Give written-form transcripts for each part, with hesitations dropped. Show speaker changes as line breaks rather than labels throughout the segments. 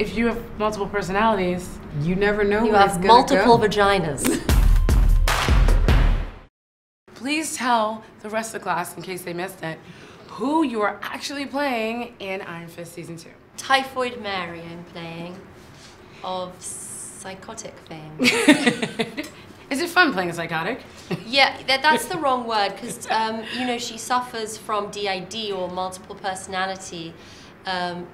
if you have multiple personalities,
you never know
you
where it's
have
gonna
multiple
go.
vaginas.
please tell the rest of the class, in case they missed it, who you are actually playing in Iron Fist Season 2.
Typhoid Mary I'm playing, of psychotic fame.
Is it fun playing a psychotic?
Yeah, that's the wrong word, because you know, she suffers from DID, or multiple personality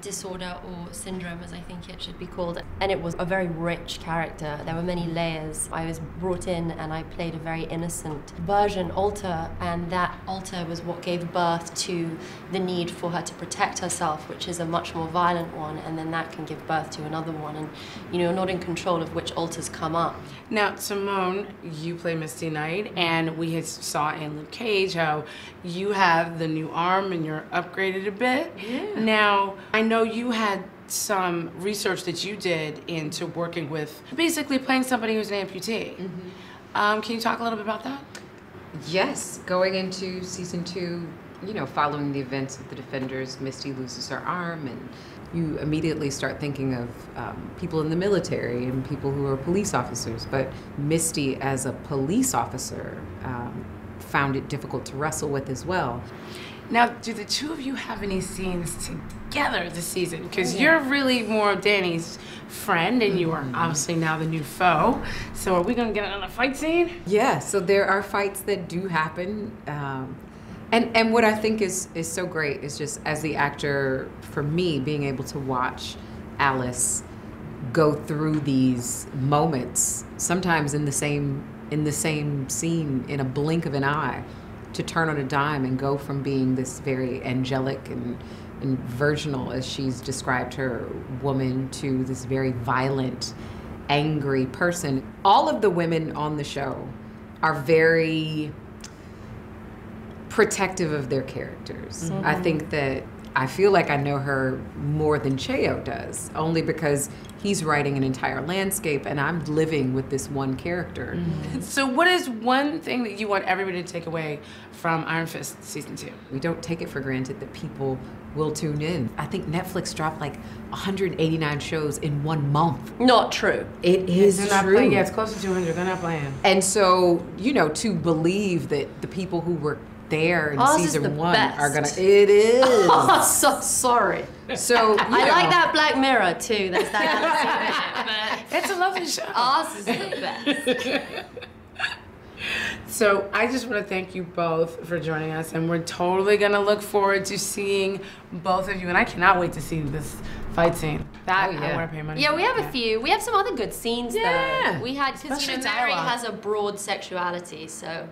disorder, or syndrome as I think it should be called. And it was a very rich character. There were many layers. I was brought in and I played a very innocent version, alter, and that alter was what gave birth to the need for her to protect herself, which is a much more violent one, and then that can give birth to another one, and you know, you're not in control of which alters come up.
Now, Simone, you play Misty Knight, and we had saw in Luke Cage how you have the new arm and you're upgraded a bit.
Yeah.
Now, I know you had some research that you did into working with basically playing somebody who's an amputee.
Mm-hmm.
Can you talk a little bit about that?
Yes, going into season 2, you know, following the events of the Defenders, Misty loses her arm, and you immediately start thinking of people in the military and people who are police officers. But Misty, as a police officer, found it difficult to wrestle with as well.
Now, do the two of you have any scenes together this season? Because you're really more Danny's friend, and you are obviously now the new foe. So are we gonna get another fight scene?
Yeah, so there are fights that do happen. And what I think is so great is just, as the actor, for me, being able to watch Alice go through these moments, sometimes in the same scene, in a blink of an eye, to turn on a dime and go from being this very angelic and virginal, as she's described her, woman, to this very violent, angry person. All of the women on the show are very protective of their characters.
Mm-hmm.
I think that I feel like I know her more than Cheo does, only because he's writing an entire landscape and I'm living with this one character.
Mm-hmm. So what is one thing that you want everybody to take away from Iron Fist Season 2?
We don't take it for granted that people will tune in. I think Netflix dropped like 189 shows in 1 month.
Not true.
It is
They're not
true.
playing. Yeah, it's close to 200. They're not playing.
And so, you know, to believe that the people who were there in
Ours is
season
the
1
best.
are gonna. It is.
Oh, so sorry.
So
I like that Black Mirror too. That's that.
It's a lovely show.
Ours is the best.
So I just want to thank you both for joining us, and we're totally gonna look forward to seeing both of you. And I cannot wait to see this fight scene. That I want to pay money.
Yeah,
for.
we have a few. We have some other good scenes though. We had, because you know,
Especially
Mary
dialogue.
has a broad sexuality, so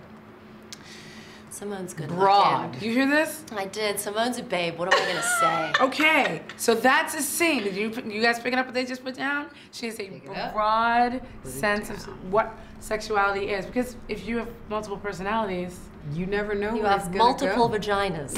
Simone's good.
Broad.
looking.
You hear this?
I did. Simone's a babe. What am I gonna say?
Okay, so that's a scene. Did you guys picking up what they just put down? She has a broad sense of what sexuality is, because if you have multiple personalities,
you never know
You
where it's
have
gonna
multiple
go.
vaginas.